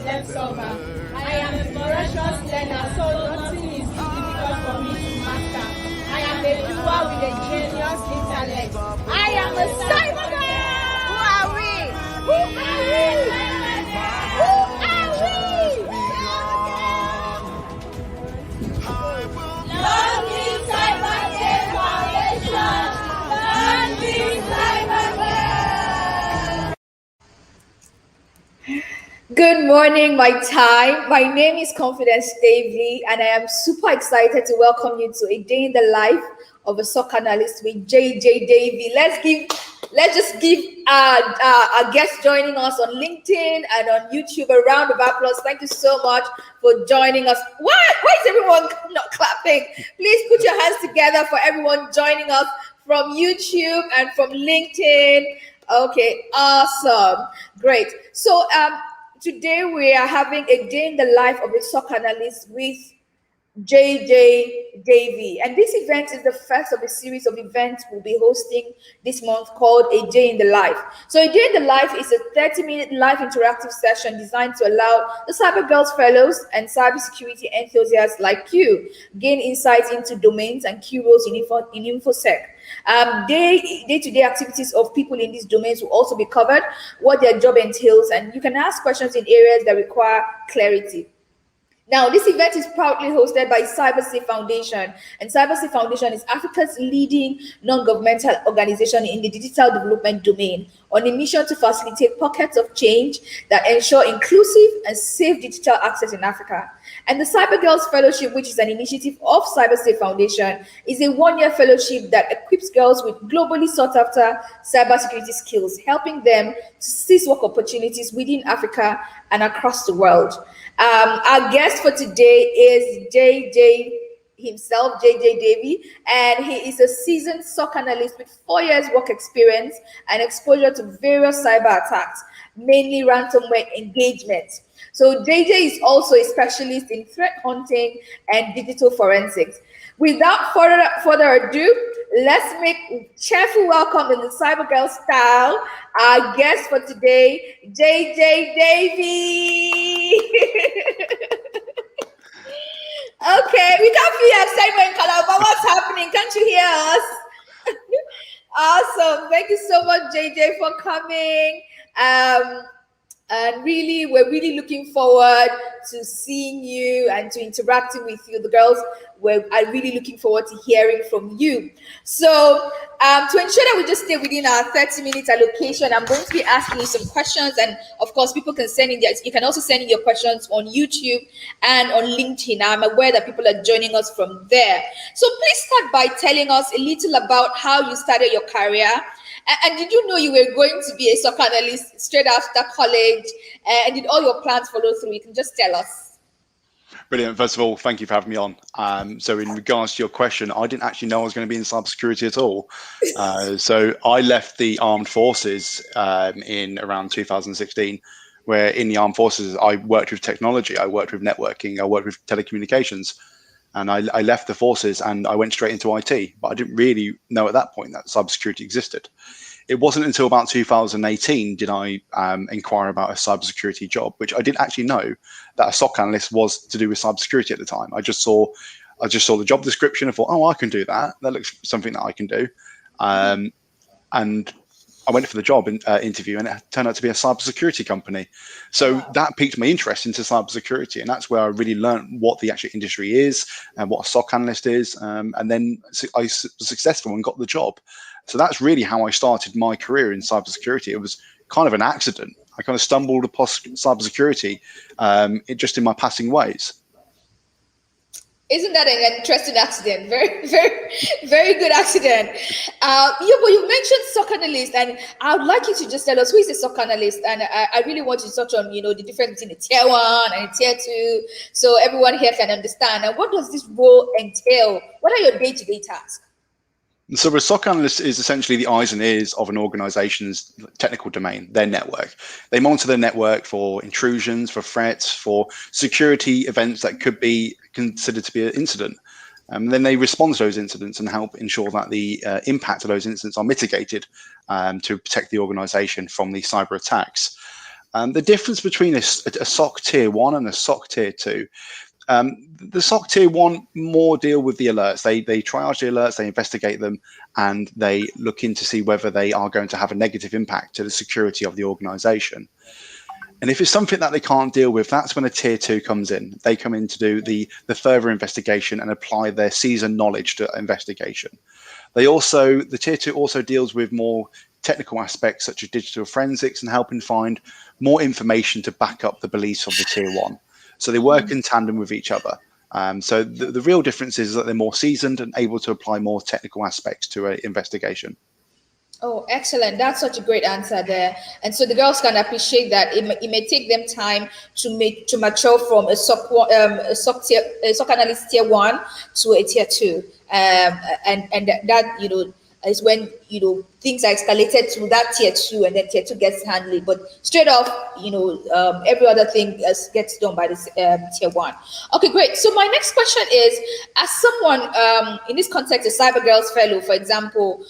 problem solver. I am a voracious learner, so nothing is too difficult for me to master. I am a doer with a genius intellect. I am a CyberGirl! Who are we? Who are we? Who are we? Learning CyberSafe Foundation! Learning CyberGirls! Good morning, my time. My name is Confidence Davey, and I am super excited to welcome you to a day in the life of a SOC analyst with Jay Jay Davey. Let's just give our guest joining us on LinkedIn and on YouTube a round of applause. Thank you so much for joining us. Why is everyone not clapping? Please put your hands together for everyone joining us from YouTube and from LinkedIn. Okay, awesome, great. So today we are having a day in the life of a SOC analyst with Jay Jay Davey, and this event is the first of a series of events we'll be hosting this month called A Day in the Life. So A Day in the Life is a 30-minute live interactive session designed to allow the CyberGirls fellows and cybersecurity enthusiasts like you gain insights into domains and key roles in InfoSec. Day-to-day activities of people in these domains will also be covered, what their job entails, and you can ask questions in areas that require clarity. Now, this event is proudly hosted by CyberSafe Foundation, and CyberSafe Foundation is Africa's leading non-governmental organization in the digital development domain, on a mission to facilitate pockets of change that ensure inclusive and safe digital access in Africa. And the CyberGirls Fellowship, which is an initiative of CyberSafe Foundation, is a one-year fellowship that equips girls with globally sought-after cybersecurity skills, helping them to seize work opportunities within Africa and across the world. Our guest for today is Jay Jay himself, Jay Jay Davey, and he is a seasoned SOC analyst with 4 years work experience and exposure to various cyber attacks, mainly ransomware engagement. So Jay Jay is also a specialist in threat hunting and digital forensics. Without further ado, let's make cheerful welcome in the CyberGirl style our guest for today, Jay Jay Davey. Okay, we can't feel excitement in color, but what's happening? Can't you hear us? Awesome. Thank you so much, JJ, for coming. And really, we're really looking forward to seeing you and to interacting with you. The girls are really looking forward to hearing from you. So to ensure that we just stay within our 30-minute allocation, I'm going to be asking you some questions. And of course, people can send in you can also send in your questions on YouTube and on LinkedIn. I'm aware that people are joining us from there. So please start by telling us a little about how you started your career. And did you know you were going to be a SOC analyst straight after college? And did all your plans follow through? You can just tell us. Brilliant. First of all, thank you for having me on. So in regards to your question, I didn't actually know I was going to be in cybersecurity at all. So I left the armed forces in around 2016, where in the armed forces, I worked with technology, I worked with networking, I worked with telecommunications. And I left the forces and I went straight into IT, but I didn't really know at that point that cybersecurity existed. It wasn't until about 2018 did I inquire about a cybersecurity job, which I didn't actually know that a SOC analyst was to do with cybersecurity at the time. I just saw the job description and thought, oh, I can do that. That looks something that I can do. And I went for the job interview, and it turned out to be a cybersecurity company. So that piqued my interest into cybersecurity, and that's where I really learned what the actual industry is and what a SOC analyst is. And then I was successful and got the job. So that's really how I started my career in cybersecurity. It was kind of an accident. I kind of stumbled upon cybersecurity just in my passing ways. Isn't that an interesting accident? Very, very, very good accident. But you mentioned SOC analyst, and I would like you to just tell us who is a SOC analyst. And I really want you to touch on, the difference between a tier 1 and a tier 2, so everyone here can understand. And what does this role entail? What are your day-to-day tasks? So a SOC analyst is essentially the eyes and ears of an organization's technical domain, their network. They monitor their network for intrusions, for threats, for security events that could be considered to be an incident. Then they respond to those incidents and help ensure that the impact of those incidents are mitigated to protect the organization from the cyber attacks. The difference between a SOC Tier 1 and a SOC Tier 2, the SOC Tier 1 more deal with the alerts. They triage the alerts, they investigate them, and they look in to see whether they are going to have a negative impact to the security of the organization. And if it's something that they can't deal with, that's when a Tier 2 comes in. They come in to do the further investigation and apply their seasoned knowledge to investigation. The Tier 2 also deals with more technical aspects such as digital forensics and helping find more information to back up the beliefs of the Tier 1. So they work in tandem with each other. So the real difference is that they're more seasoned and able to apply more technical aspects to an investigation. Oh, excellent. That's such a great answer there. And so the girls can appreciate that it may take them time to mature from a SOC analyst tier 1 to a tier 2. And that, is when, things are escalated to that tier 2 and then tier 2 gets handled. But straight off, every other thing gets done by the tier 1. Okay, great. So my next question is, as someone in this context, a CyberGirls fellow, for example,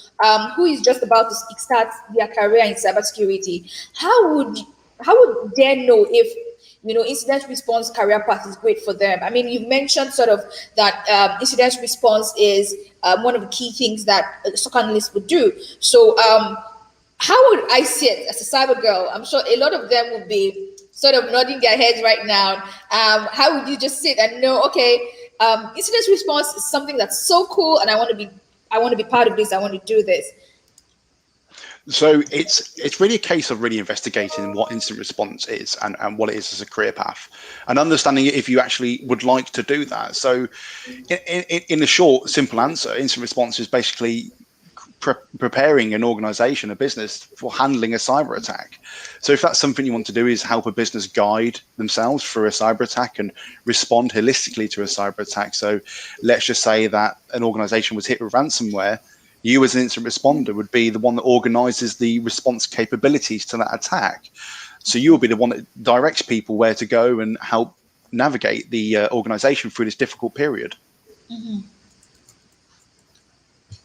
who is just about to start their career in cybersecurity, how would they know if incident response career path is great for them? I mean, you've mentioned sort of that incident response is one of the key things that a SOC analyst would do. So how would I see it as a cyber girl? I'm sure a lot of them would be sort of nodding their heads right now. How would you just sit and know, okay, incident response is something that's so cool and I want to be part of this, I want to do this? So it's really a case of really investigating what incident response is and what it is as a career path, and understanding if you actually would like to do that. So in a short, simple answer, incident response is basically preparing an organization, a business, for handling a cyber attack. So if that's something you want to do, is help a business guide themselves through a cyber attack and respond holistically to a cyber attack. So let's just say that an organization was hit with ransomware. You as an incident responder would be the one that organizes the response capabilities to that attack. So you'll be the one that directs people where to go and help navigate the organization through this difficult period. Mm-hmm.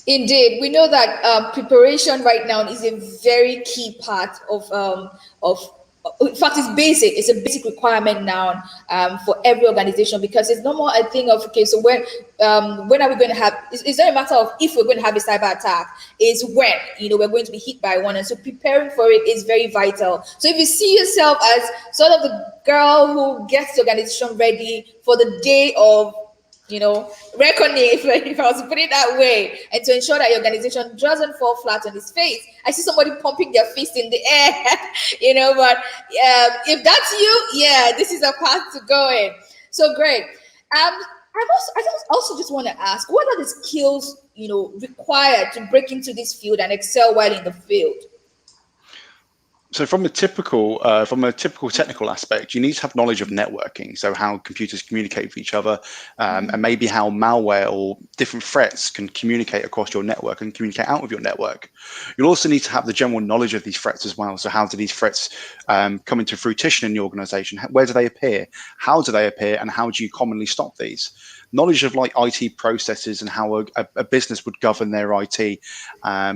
Indeed, we know that preparation right now is a very key part of in fact, it's basic. It's a basic requirement now for every organization, because it's no more a thing of, okay, so when are we going to have, it's not a matter of if we're going to have a cyber attack, it's when, we're going to be hit by one. And so preparing for it is very vital. So if you see yourself as sort of the girl who gets the organization ready for the day of, reckoning, if I was to put it that way, and to ensure that your organization doesn't fall flat on its face. I see somebody pumping their fist in the air, but if that's you, this is a path to go in. So great. I also just want to ask, what are the skills, required to break into this field and excel while in the field? So from a typical technical aspect, you need to have knowledge of networking. So how computers communicate with each other, and maybe how malware or different threats can communicate across your network and communicate out of your network. You'll also need to have the general knowledge of these threats as well. So how do these threats come into fruition in the organization? Where do they appear? How do they appear? And how do you commonly stop these? Knowledge of like IT processes and how a business would govern their IT,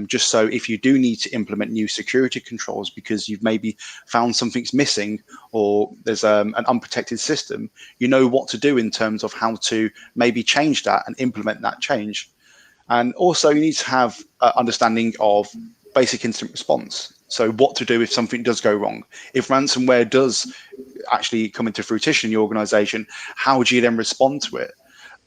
just so if you do need to implement new security controls because you've maybe found something's missing or there's an unprotected system, you know what to do in terms of how to maybe change that and implement that change. And also you need to have understanding of basic incident response. So what to do if something does go wrong. If ransomware does actually come into fruition in your organization, how do you then respond to it?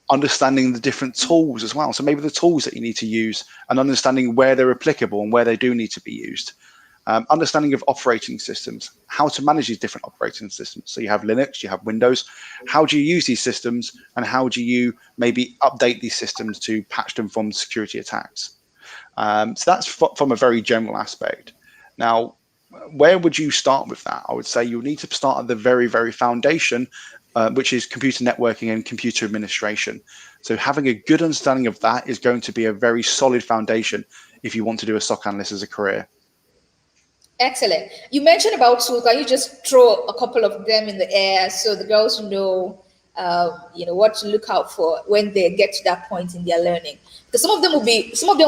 Understanding the different tools as well. So maybe the tools that you need to use and understanding where they're applicable and where they do need to be used. Understanding of operating systems, how to manage these different operating systems. So you have Linux, you have Windows. How do you use these systems and how do you maybe update these systems to patch them from security attacks? So that's from a very general aspect. Now, where would you start with that? I would say you need to start at the very, very foundation, which is computer networking and computer administration. So having a good understanding of that is going to be a very solid foundation if you want to do a SOC analyst as a career. Excellent. You mentioned about tools. Can you just throw a couple of them in the air so the girls know what to look out for when they get to that point in their learning. Because some of them will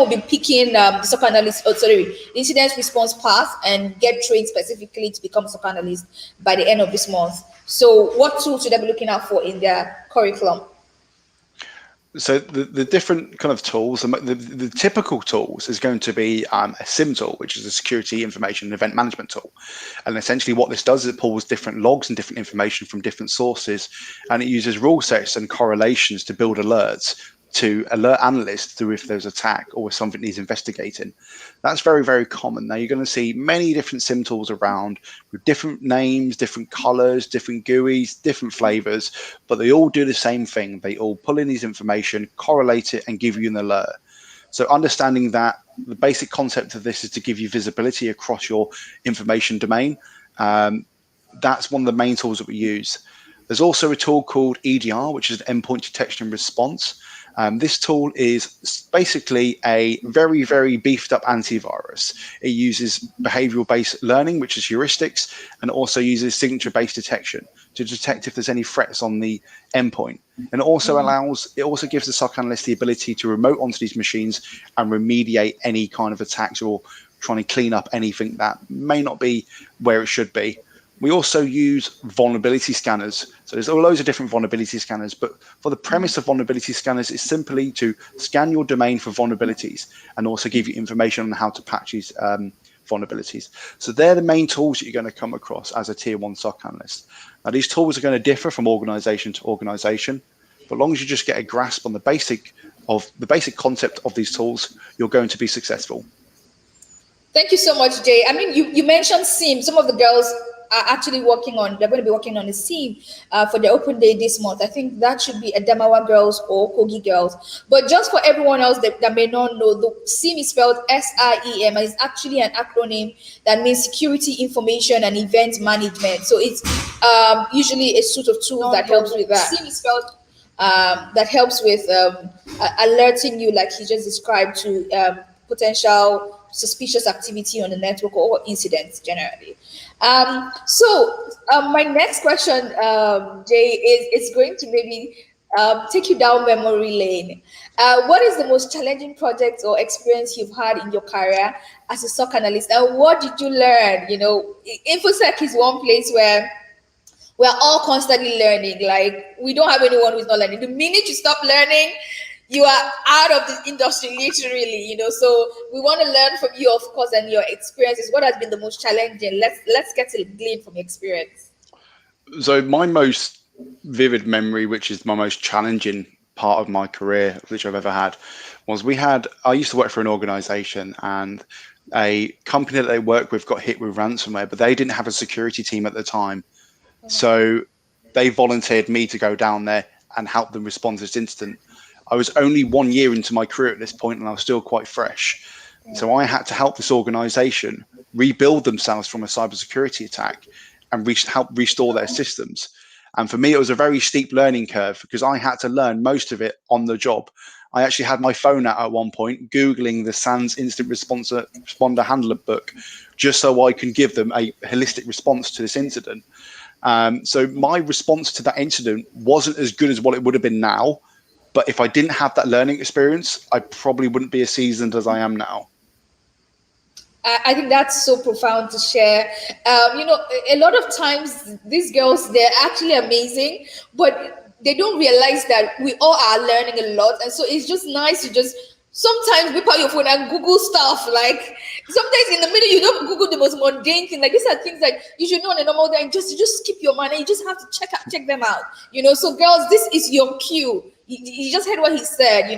be picking the SOC analyst, incident response path, and get trained specifically to become a SOC analyst by the end of this month. So what tools should they be looking out for in their curriculum? So the different kind of tools, the typical tools is going to be a SIM tool, which is a security information and event management tool. And essentially what this does is it pulls different logs and different information from different sources, and it uses rule sets and correlations to build alerts to alert analysts to if there's attack or if something needs investigating. That's very, very common. Now you're going to see many different SIM tools around with different names, different colors, different GUIs, different flavors, but they all do the same thing. They all pull in these information, correlate it, and give you an alert. So understanding that the basic concept of this is to give you visibility across your information domain. That's one of the main tools that we use. There's also a tool called EDR, which is endpoint detection and response. This tool is basically a very, very beefed up antivirus. It uses behavioral-based learning, which is heuristics, and also uses signature-based detection to detect if there's any threats on the endpoint. And it also gives the SOC analyst the ability to remote onto these machines and remediate any kind of attacks or trying to clean up anything that may not be where it should be. We also use vulnerability scanners. So there's loads of different vulnerability scanners, but for the premise of vulnerability scanners is simply to scan your domain for vulnerabilities and also give you information on how to patch these vulnerabilities. So they're the main tools that you're going to come across as a tier 1 SOC analyst. Now these tools are going to differ from organization to organization, but as long as you just get a grasp on the basic concept of these tools, you're going to be successful. Thank you so much, Jay. I mean, you mentioned SIM. Some of the girls are actually they're going to be working on a SIM for the open day this month. I think that should be Adamawa girls or Kogi girls. But just for everyone else that may not know, the SIM is spelled SIEM, and it's actually an acronym that means Security Information and Event Management. So it's usually a suite of tools that helps with that. SIM is spelled that helps with alerting you, like he just described, to potential suspicious activity on the network or incidents generally. So my next question, Jay, is going to maybe take you down memory lane. What is the most challenging project or experience you've had in your career as a SOC analyst, and what did you learn? InfoSec is one place where we're all constantly learning. Like, we don't have anyone who's not learning. The minute you stop learning, you are out of the industry, literally, so we want to learn from you, of course, and your experiences. What has been the most challenging? Let's get to glean from your experience. So my most vivid memory, which is my most challenging part of my career, which I've ever had, was I used to work for an organization, and a company that they work with got hit with ransomware, but they didn't have a security team at the time. So they volunteered me to go down there and help them respond to this incident. I was only 1 year into my career at this point, and I was still quite fresh. So I had to help this organization rebuild themselves from a cybersecurity attack and help restore their systems. And for me, it was a very steep learning curve because I had to learn most of it on the job. I actually had my phone out at one point, Googling the SANS Instant Responder Handler book, just so I can give them a holistic response to this incident. So my response to that incident wasn't as good as what it would have been now. But if I didn't have that learning experience, I probably wouldn't be as seasoned as I am now. I think that's so profound to share. A lot of times these girls, they're actually amazing, but they don't realize that we all are learning a lot. And so it's just nice to just sometimes whip out your phone and Google stuff. Like, sometimes in the middle, you don't Google the most mundane thing. Like, these are things like you should know on a normal day, and you just keep your mind and you just have to check them out. So girls, this is your cue. You just heard what he said.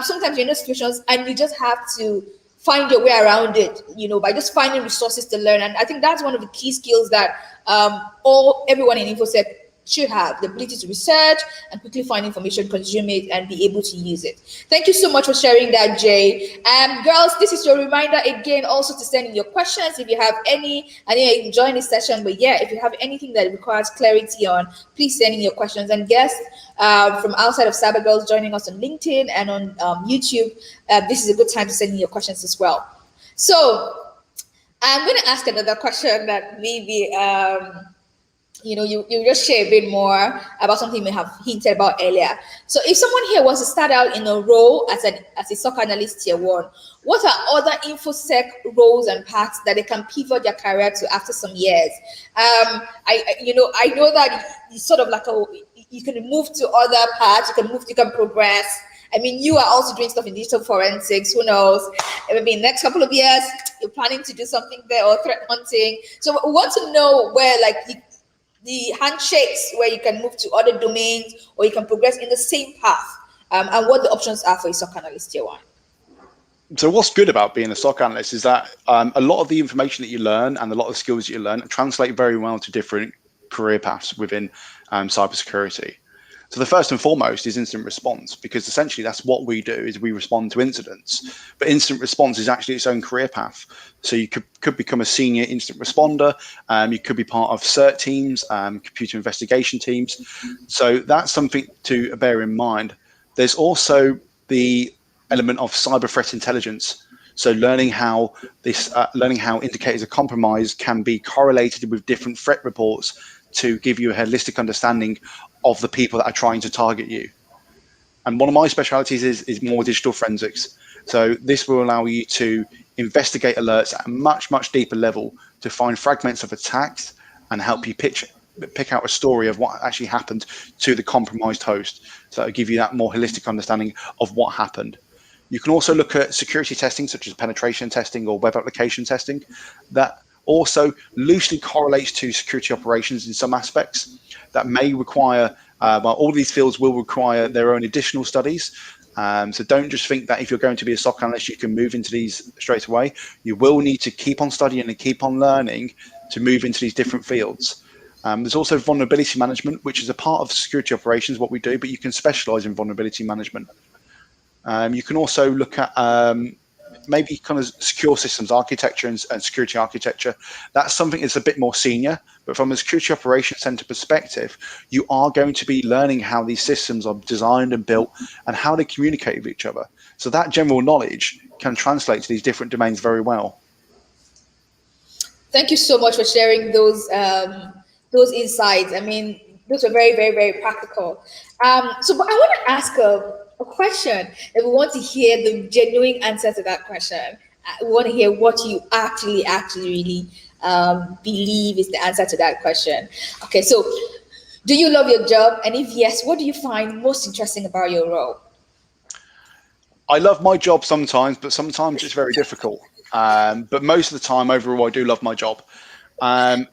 Sometimes you're in situations and you just have to find your way around it, by just finding resources to learn. And I think that's one of the key skills that everyone in InfoSec should have, the ability to research and quickly find information, consume it, and be able to use it. Thank you so much for sharing that, Jay. Girls, this is your reminder again also to send in your questions if you have any. I know you enjoyed this session, but yeah, if you have anything that requires clarity on, please send in your questions. And guests from outside of CyberGirls joining us on LinkedIn and on YouTube, this is a good time to send in your questions as well. So I'm going to ask another question that maybe you just share a bit more about something you may have hinted about earlier. So if someone here wants to start out in a role as a SOC analyst tier one, what are other InfoSec roles and paths that they can pivot their career to after some years? I know that it's sort of like you can move to other paths, you can progress. I mean, you are also doing stuff in digital forensics. Who knows? Maybe in the next couple of years, you're planning to do something there, or threat hunting. So we want to know where, like, the handshakes where you can move to other domains or you can progress in the same path, and what the options are for a SOC analyst tier one. So what's good about being a SOC analyst is that a lot of the information that you learn and a lot of skills that you learn translate very well to different career paths within cybersecurity. So the first and foremost is incident response, because essentially that's what we do, is we respond to incidents. But incident response is actually its own career path. So you could become a senior incident responder. You could be part of CERT teams, computer investigation teams. So that's something to bear in mind. There's also the element of cyber threat intelligence. So learning how indicators of compromise can be correlated with different threat reports to give you a holistic understanding of the people that are trying to target you. And one of my specialities is more digital forensics. So this will allow you to investigate alerts at a much, much deeper level to find fragments of attacks and help you pick out a story of what actually happened to the compromised host. So it'll give you that more holistic understanding of what happened. You can also look at security testing, such as penetration testing or web application testing, that also loosely correlates to security operations in some aspects that may require, all these fields will require their own additional studies. So don't just think that if you're going to be a SOC analyst, you can move into these straight away. You will need to keep on studying and keep on learning to move into these different fields. There's also vulnerability management, which is a part of security operations, what we do, but you can specialize in vulnerability management. You can also look at maybe kind of secure systems architecture and security architecture. That's something that's a bit more senior, but from a security operations center perspective, you are going to be learning how these systems are designed and built and how they communicate with each other. So that general knowledge can translate to these different domains very well. Thank you so much for sharing those insights. I mean, those are very, very, very practical. But I want to ask a question, and we want to hear the genuine answer to that question. We want to hear what you actually really believe is the answer to that question. Okay, so do you love your job? And if yes, what do you find most interesting about your role? I love my job sometimes, but sometimes it's very difficult. But most of the time, overall, I do love my job. And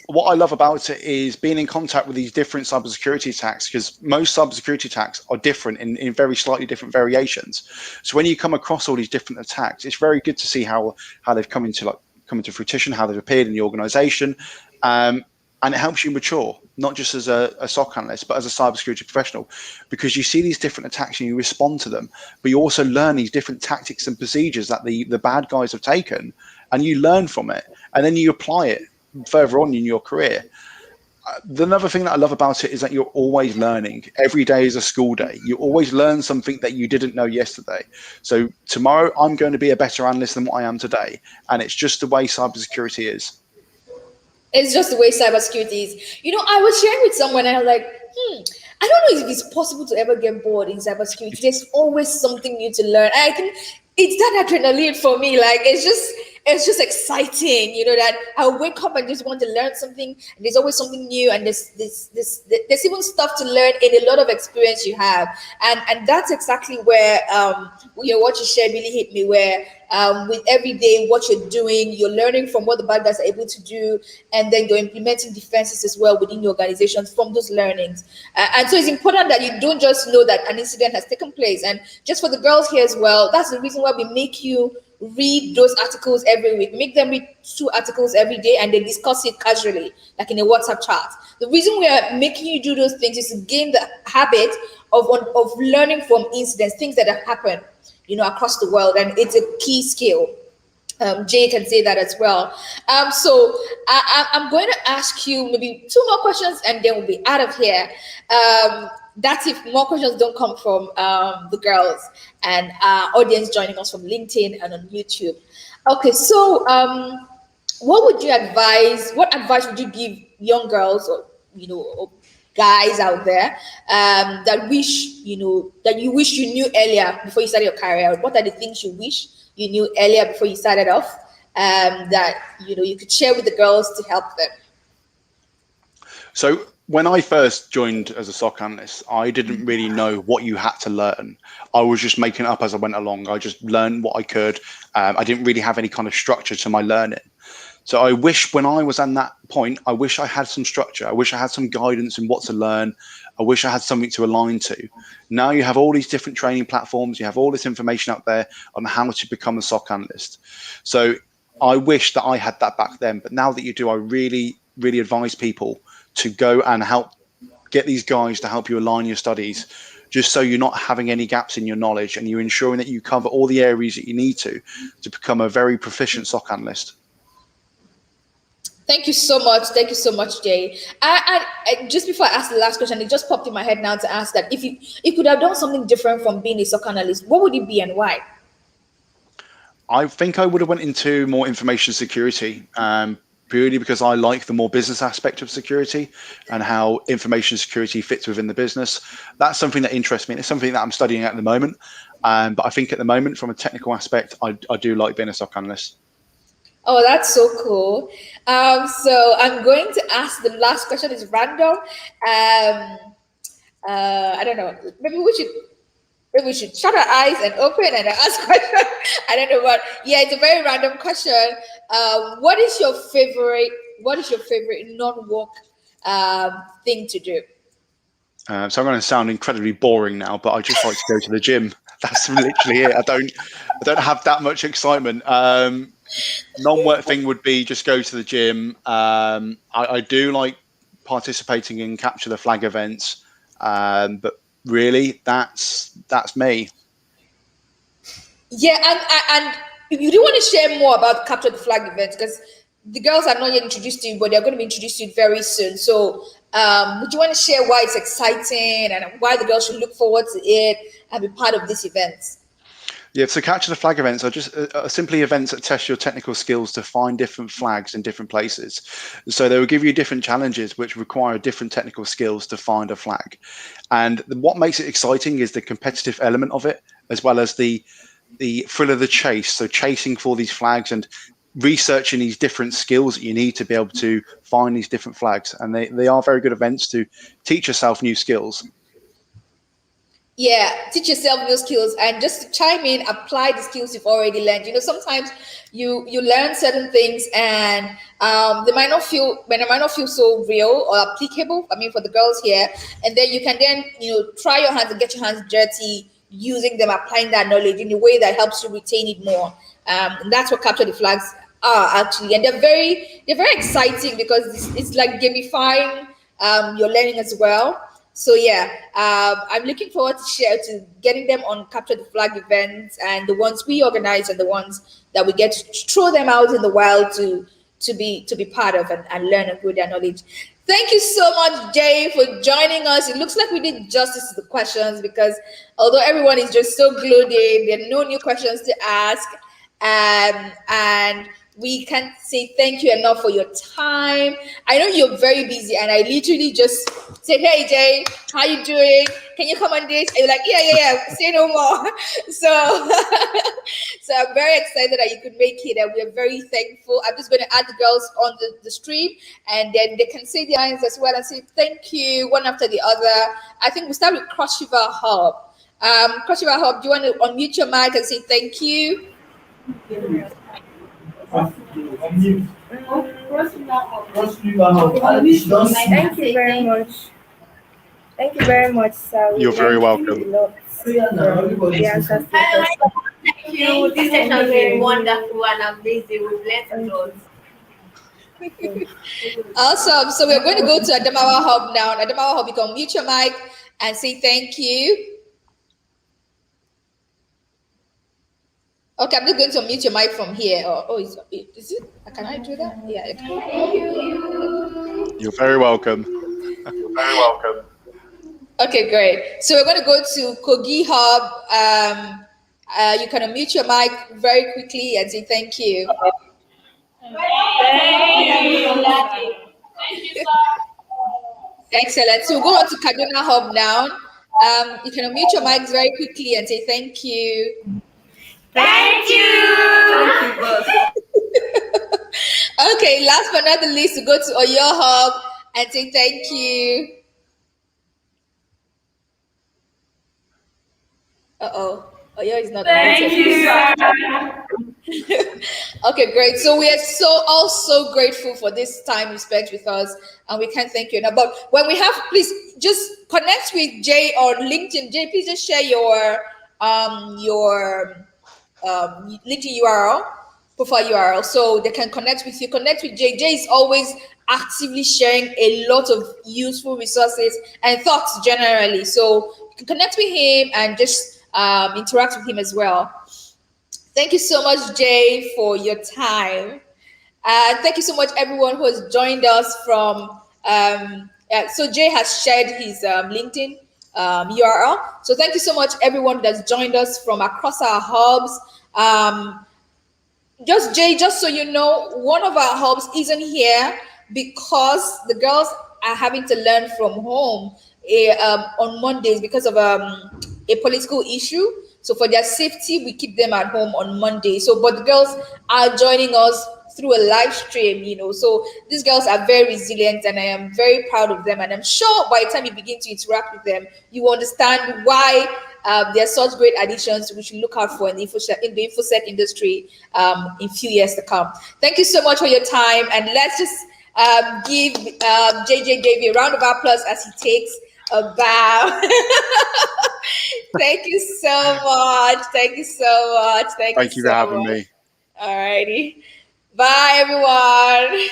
what I love about it is being in contact with these different cybersecurity attacks, because most cybersecurity attacks are different in very slightly different variations. So when you come across all these different attacks, it's very good to see how they've come into fruition, how they've appeared in the organization. And it helps you mature, not just as a SOC analyst, but as a cybersecurity professional, because you see these different attacks and you respond to them, but you also learn these different tactics and procedures that the bad guys have taken, and you learn from it, and then you apply it further on in your career. Another thing that I love about it is that you're always learning. Every day is a school day. You always learn something that you didn't know yesterday. So tomorrow I'm going to be a better analyst than what I am today, and it's just the way cybersecurity is. It's just the way cybersecurity is. You know, I was sharing with someone and I was like, I don't know if it's possible to ever get bored in cybersecurity. There's always something new to learn. I think it's that adrenaline for me. Like, it's just exciting, you know, that I wake up and just want to learn something, and there's always something new, and there's even stuff to learn in a lot of experience you have, and that's exactly where what you shared really hit me, where with every day what you're doing, you're learning from what the bad guys are able to do, and then you're implementing defenses as well within your organizations from those learnings. And so it's important that you don't just know that an incident has taken place. And just for the girls here as well, that's the reason why we make you read those articles every week. Make them read 2 articles every day, and they discuss it casually, like in a WhatsApp chat. The reason we are making you do those things is to gain the habit of learning from incidents, things that have happened, you know, across the world, and it's a key skill. Jay can say that as well. So I'm going to ask you maybe 2 more questions, and then we'll be out of here. That's if more questions don't come from the girls and our audience joining us from LinkedIn and on YouTube. Okay, so what advice would you give young girls or guys out there that you wish you knew earlier before you started your career? What are the things you wish you knew earlier before you started off that you could share with the girls to help them? So when I first joined as a SOC analyst, I didn't really know what you had to learn. I was just making it up as I went along. I just learned what I could. I didn't really have any kind of structure to my learning. So I wish when I was at that point, I wish I had some structure. I wish I had some guidance in what to learn. I wish I had something to align to. Now you have all these different training platforms. You have all this information out there on how to become a SOC analyst. So I wish that I had that back then. But now that you do, I really, really advise people to go and help get these guys to help you align your studies, just so you're not having any gaps in your knowledge and you're ensuring that you cover all the areas that you need to become a very proficient SOC analyst. Thank you so much. Thank you so much, Jay. I just before I ask the last question, it just popped in my head now to ask that if you could have done something different from being a SOC analyst, what would it be and why? I think I would have went into more information security, purely because I like the more business aspect of security and how information security fits within the business. That's something that interests me. It's something that I'm studying at the moment. But I think at the moment, from a technical aspect, I do like being a SOC analyst. Oh, that's so cool. So I'm going to ask the last question. It's random. I don't know. Maybe we should shut our eyes and open and ask question. I don't know what. Yeah, it's a very random question. What is your favorite non-work thing to do? So I'm going to sound incredibly boring now, but I just like to go to the gym. That's literally it. I don't have that much excitement. Non-work thing would be just go to the gym. I do like participating in capture the flag events, but really that's me. Yeah, and you do want to share more about capture the flag events, because the girls are not yet introduced to you, but they're going to be introduced to you very soon. So would you want to share why it's exciting and why the girls should look forward to it and be part of this event? Yeah, so capture the flag events are just simply events that test your technical skills to find different flags in different places. So they will give you different challenges which require different technical skills to find a flag. And what makes it exciting is the competitive element of it, as well as the thrill of the chase. So chasing for these flags and researching these different skills that you need to be able to find these different flags. And they are very good events to teach yourself new skills. Yeah, teach yourself new skills, and just to chime in, apply the skills you've already learned. Sometimes you learn certain things and they might not feel so real or applicable. I mean, for the girls here, and then you can try your hands and get your hands dirty using them, applying that knowledge in a way that helps you retain it more. And that's what capture the flags are actually, and they're very exciting because it's like gamifying your learning as well. So yeah, I'm looking forward to getting them on capture the flag events, and the ones we organize and the ones that we get to throw them out in the wild to be part of and learn and grow their knowledge. Thank you so much, Jay, for joining us. It looks like we did justice to the questions, because although everyone is just so glued in, there are no new questions to ask, and we can't say thank you enough for your time. I know you're very busy, and I literally just said, "Hey Jay, how you doing? Can you come on this?" And you're like, "Yeah. Say no more." So I'm very excited that you could make it, and we are very thankful. I'm just going to add the girls on the stream, and then they can say their lines as well and say thank you one after the other. I think we start with Cross River Hub. Cross River Hub, do you want to unmute your mic and say thank you? Thank you very much. Thank you very much, sir. You're very welcome. Thank you. This session has been wonderful and amazing. We've learned a lot. Awesome. So we're going to go to Adamawa Hub now. Adamawa Hub, you can mute your mic and say thank you. Okay, I'm just going to mute your mic from here. Is it? Can I do that? Yeah. You're very welcome. Okay, great. So we're going to go to Kogi Hub. You can unmute your mic very quickly and say thank you. Thank you, sir. Excellent. So go on to Kaduna Hub now. You can unmute your mics very quickly and say thank you. Thank you, boss. Okay, last but not the least, to go to Oyo Hub and say thank you. Oyo is not. Thank you, sir. Okay, great. So we are all so grateful for this time you spent with us, and we can't thank you enough. But when we have, please just connect with Jay on LinkedIn. Jay, please just share your LinkedIn URL, profile URL, so they can connect with you. Connect with Jay. Jay is always actively sharing a lot of useful resources and thoughts generally. So you can connect with him and just interact with him as well. Thank you so much, Jay, for your time. Thank you so much, everyone who has joined us from. So Jay has shared his LinkedIn URL. So thank you so much, everyone that's joined us from across our hubs. Just so you know, one of our hubs isn't here because the girls are having to learn from home on Mondays because of a political issue. So for their safety, we keep them at home on Monday. So, but the girls are joining us through a live stream, So these girls are very resilient, and I am very proud of them. And I'm sure by the time you begin to interact with them, you will understand why they're such great additions we should look out for in the InfoSec industry in few years to come. Thank you so much for your time, and let's just give Jay Jay Davey a round of applause as he takes a bow. Thank you so much. Thank you so much. Thank you for having me. Alrighty. Bye, everyone.